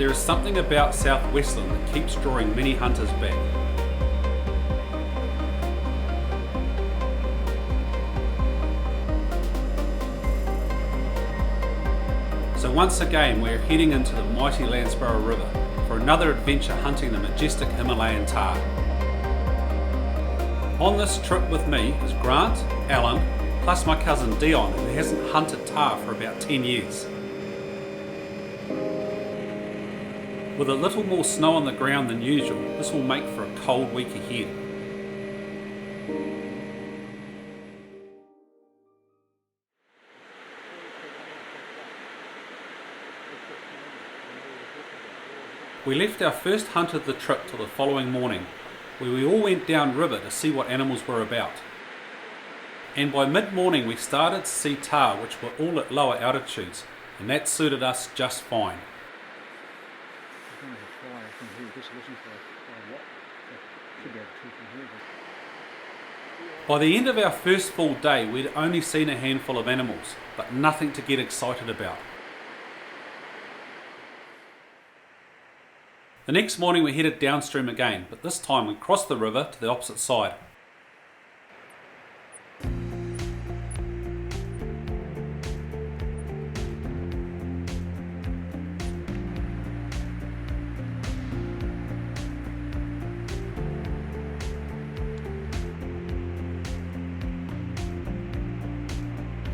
There is something about South Westland that keeps drawing many hunters back. So once again we're heading into the mighty Landsborough River for another adventure hunting the majestic Himalayan Tahr. On this trip with me is Grant, Alan, plus my cousin Dion, who hasn't hunted Tahr for about 10 years. With a little more snow on the ground than usual, this will make for a cold week ahead. We left our first hunt of the trip till the following morning, where we all went down river to see what animals were about. And by mid-morning we started to see tahr, which were all at lower altitudes, and that suited us just fine. By the end of our first full day we'd only seen a handful of animals, but nothing to get excited about. The next morning we headed downstream again, but this time we crossed the river to the opposite side.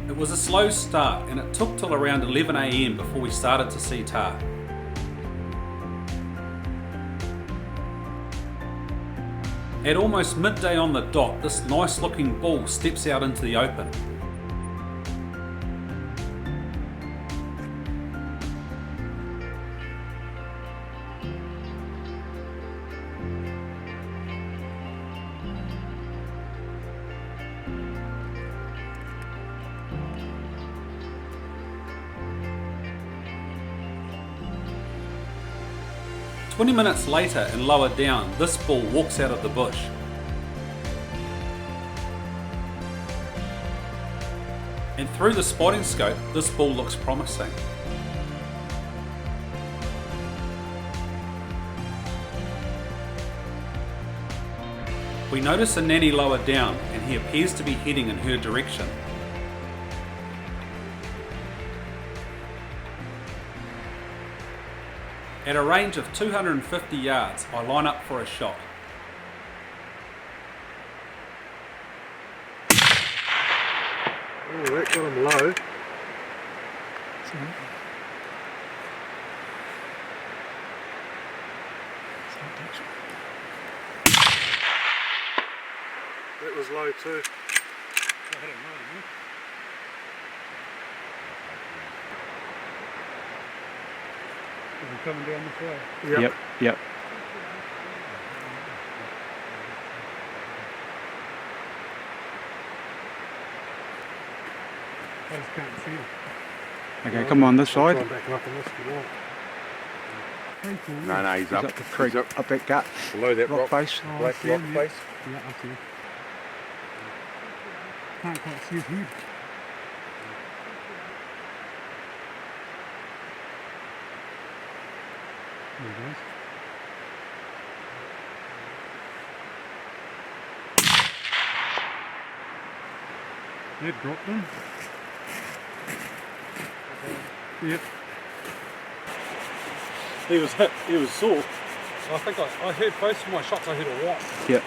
It was a slow start and it took till around 11 AM before we started to see tahr. At almost midday on the dot, this nice looking bull steps out into the open. "20 minutes later and lower down, this bull walks out of the bush. And through the spotting scope, this bull looks promising. We notice a nanny lower down and he appears to be heading in her direction. At a range of 250 yards, I line up for a shot. Oh, that got him low. That was low too. I had it low, Is he coming down this way? Yep. I just can't see him. Okay, come on this side. Try and back him up on this if you want. No, he's up. Up the creek, up that gut. Below that rock face. Oh, black I see rock him, face. Yeah, I see him. Can't quite see his head. There he goes. That dropped him. Yep. He was hit, he was sore. I think I heard both of my shots, I heard a whop. Yep.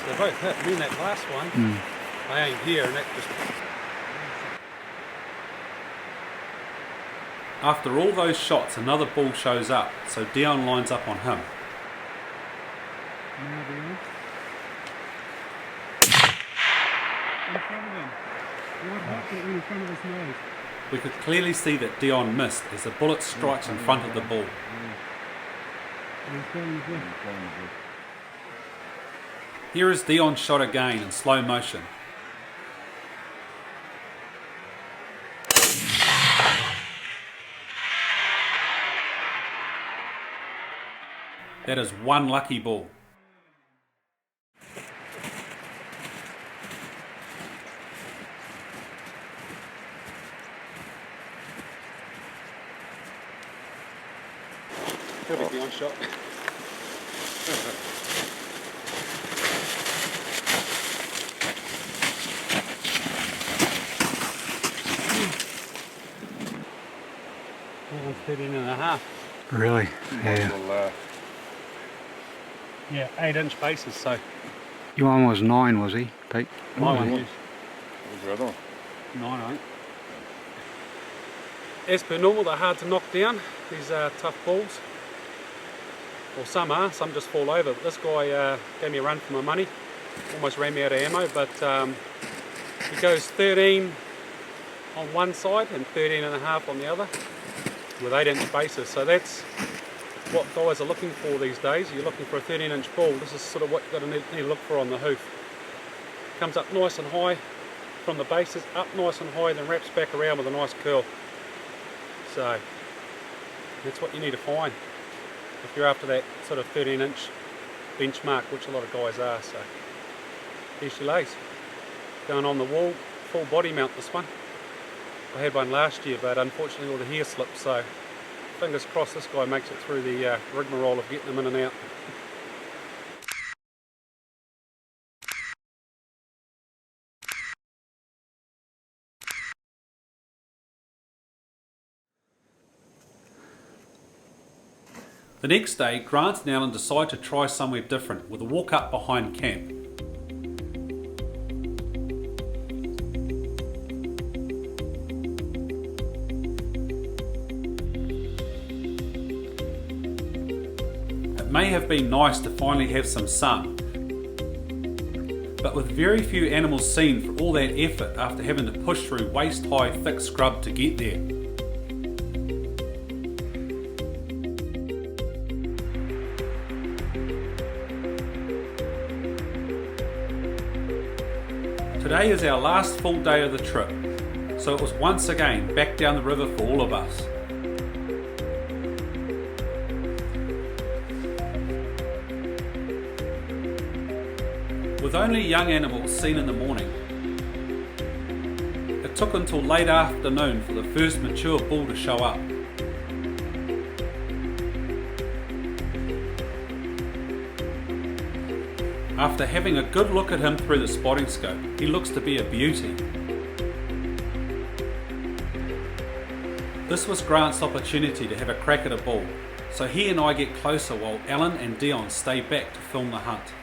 They both hit. And then that last one, I aimed here and that just... After all those shots, another bull shows up, so Dion lines up on him. Now Dion. In front of him. What happened in front of his nose? We could clearly see that Dion missed as the bullet strikes in front of the bull. Here is Dion's shot again in slow motion. That is one lucky bull. He'll be beyond shot. That one's 13.5. Really? Yeah. Little, yeah, 8-inch bases, so. Your one was 9, was he, Pete? My one was. What was the other one? 9, I think. As per normal, they're hard to knock down, these tough balls. Well, some are, some just fall over. But this guy gave me a run for my money. Almost ran me out of ammo, but he goes 13 on one side and 13.5 on the other with 8-inch bases. So that's what guys are looking for these days. You're looking for a 13-inch ball. This is sort of what you've got to need to look for on the hoof. Comes up nice and high from the bases, up nice and high, then wraps back around with a nice curl. So that's what you need to find if you're after that sort of 13-inch benchmark, which a lot of guys are. So here she lays, going on the wall, full body mount this one. I had one last year, but unfortunately all the hair slipped, so fingers crossed this guy makes it through the rigmarole of getting them in and out. The next day, Grant and Alan decide to try somewhere different with a walk up behind camp. It may have been nice to finally have some sun, but with very few animals seen for all that effort after having to push through waist-high thick scrub to get there. Today is our last full day of the trip, so it was once again back down the river for all of us. With only young animals seen in the morning, it took until late afternoon for the first mature bull to show up. After having a good look at him through the spotting scope, he looks to be a beauty. This was Grant's opportunity to have a crack at a bull, so he and I get closer while Alan and Dion stay back to film the hunt.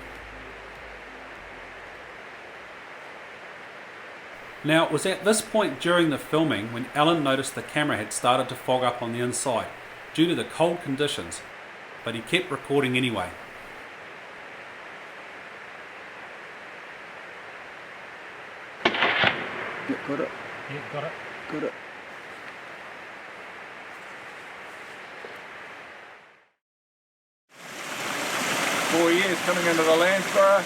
Now it was at this point during the filming when Alan noticed the camera had started to fog up on the inside due to the cold conditions, but he kept recording anyway. Yeah, got it. Yeah, got it. Got it. Four years coming into the Landsborough.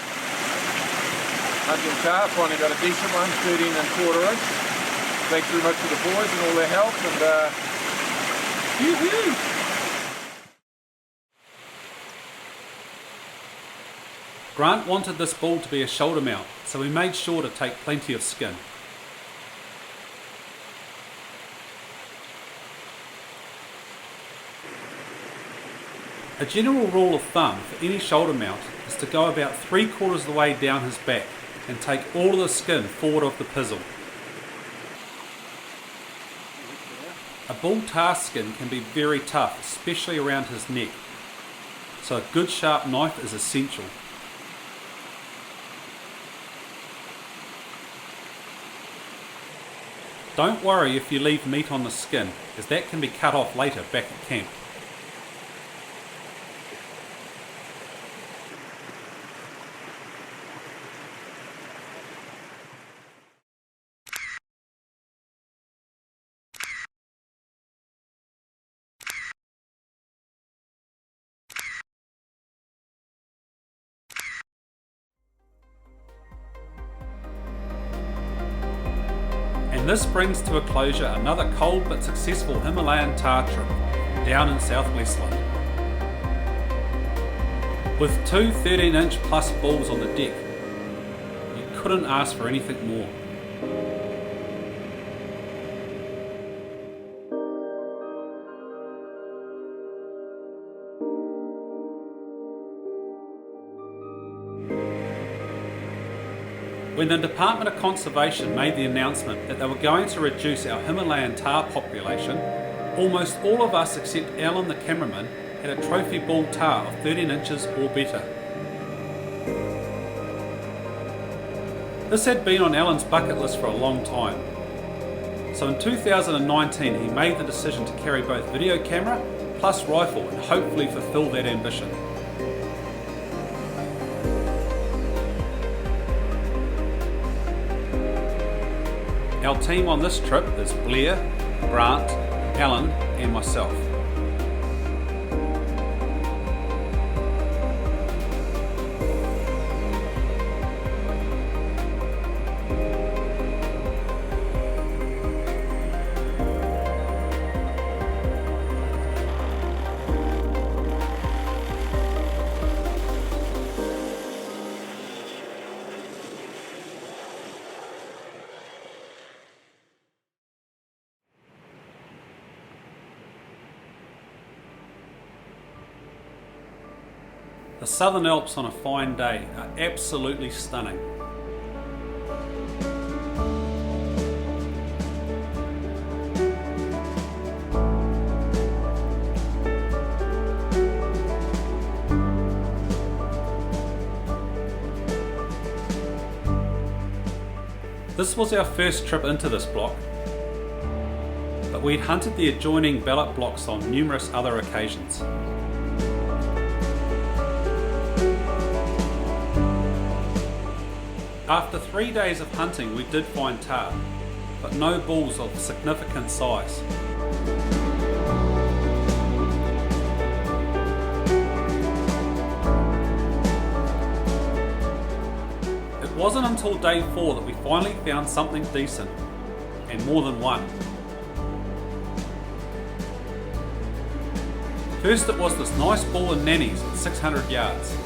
Hunting Tahr, finally got a decent one, 13 1/4 inch. Thanks very much to the boys and all their help, and yoo-hoo! Grant wanted this bull to be a shoulder mount, so we made sure to take plenty of skin. A general rule of thumb for any shoulder mount is to go about 3/4 of the way down his back and take all of the skin forward of the pizzle. A bull Tahr skin can be very tough, especially around his neck, so a good sharp knife is essential. Don't worry if you leave meat on the skin, as that can be cut off later back at camp. And this brings to a closure another cold but successful Himalayan Tahr trip down in South Westland. With two 13-inch plus bulls on the deck, you couldn't ask for anything more. When the Department of Conservation made the announcement that they were going to reduce our Himalayan tahr population, almost all of us except Alan the cameraman had a trophy bull tahr of 13 inches or better. This had been on Alan's bucket list for a long time. So in 2019 he made the decision to carry both video camera plus rifle and hopefully fulfill that ambition. Our team on this trip is Blair, Grant, Alan and myself. The Southern Alps on a fine day are absolutely stunning. This was our first trip into this block, but we'd hunted the adjoining ballot blocks on numerous other occasions. After 3 days of hunting we did find tahr, but no bulls of significant size. It wasn't until day 4 that we finally found something decent, and more than one. First it was this nice bull in nannies at 600 yards.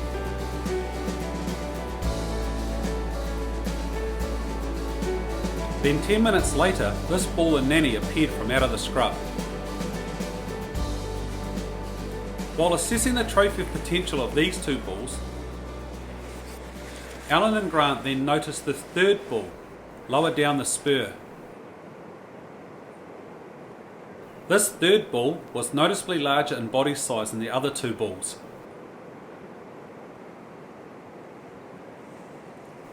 Then 10 minutes later, this bull and nanny appeared from out of the scrub. While assessing the trophy potential of these two bulls, Alan and Grant then noticed the third bull, lower down the spur. This third bull was noticeably larger in body size than the other two bulls.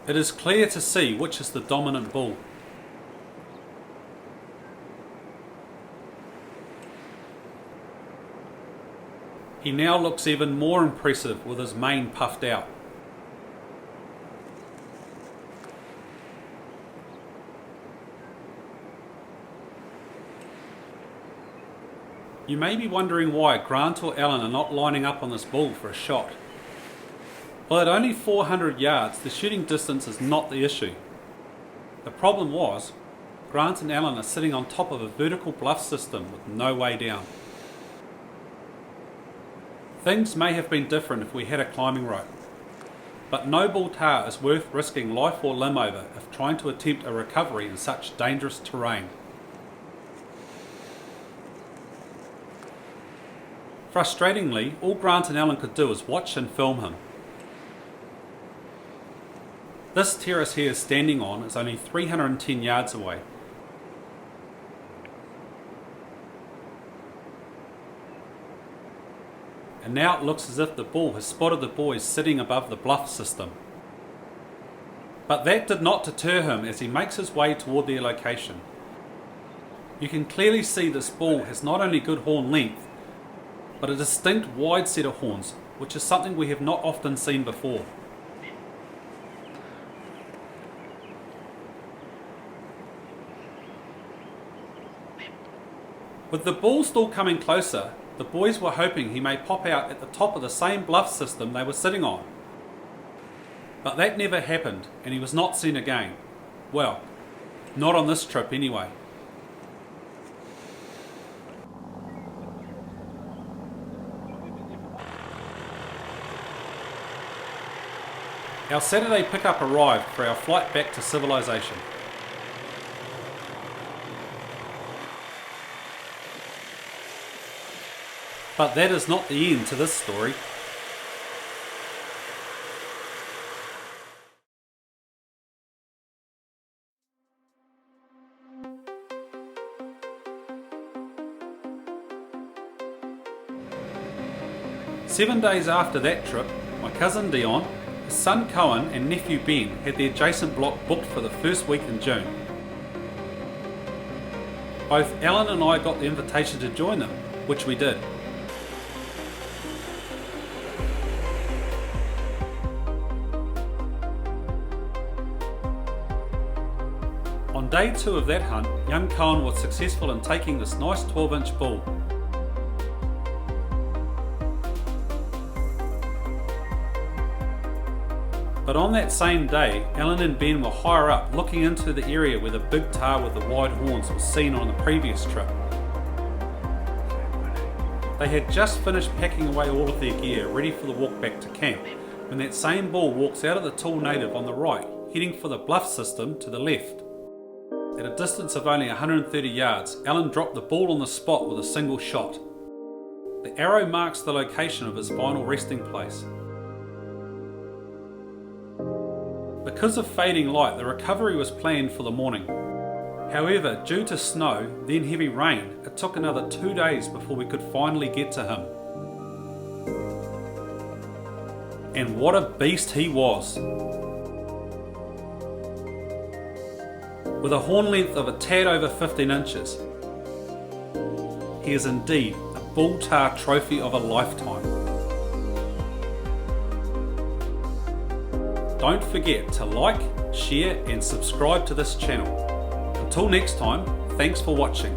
It is clear to see which is the dominant bull. He now looks even more impressive with his mane puffed out. You may be wondering why Grant or Alan are not lining up on this bull for a shot. Well, at only 400 yards, the shooting distance is not the issue. The problem was, Grant and Alan are sitting on top of a vertical bluff system with no way down. Things may have been different if we had a climbing rope, but no bull tahr is worth risking life or limb over if trying to attempt a recovery in such dangerous terrain. Frustratingly, all Grant and Alan could do was watch and film him. This terrace he is standing on is only 310 yards away. And now it looks as if the bull has spotted the boys sitting above the bluff system. But that did not deter him as he makes his way toward their location. You can clearly see this bull has not only good horn length, but a distinct wide set of horns, which is something we have not often seen before. With the bull still coming closer, the boys were hoping he may pop out at the top of the same bluff system they were sitting on. But that never happened, and he was not seen again. Well, not on this trip anyway. Our Saturday pickup arrived for our flight back to civilization. But that is not the end to this story. 7 days after that trip, my cousin Dion, his son Cohen and nephew Ben had the adjacent block booked for the first week in June. Both Alan and I got the invitation to join them, which we did. On day 2 of that hunt, young Cohen was successful in taking this nice 12-inch bull. But on that same day, Alan and Ben were higher up looking into the area where the big tahr with the wide horns was seen on the previous trip. They had just finished packing away all of their gear, ready for the walk back to camp, when that same bull walks out of the tall native on the right, heading for the bluff system to the left. At a distance of only 130 yards, Alan dropped the bull on the spot with a single shot. The arrow marks the location of his final resting place. Because of fading light, the recovery was planned for the morning. However, due to snow, then heavy rain, it took another 2 days before we could finally get to him. And what a beast he was! With a horn length of a tad over 15 inches, he is indeed a bull tahr trophy of a lifetime. Don't forget to like, share and subscribe to this channel. Until next time, thanks for watching.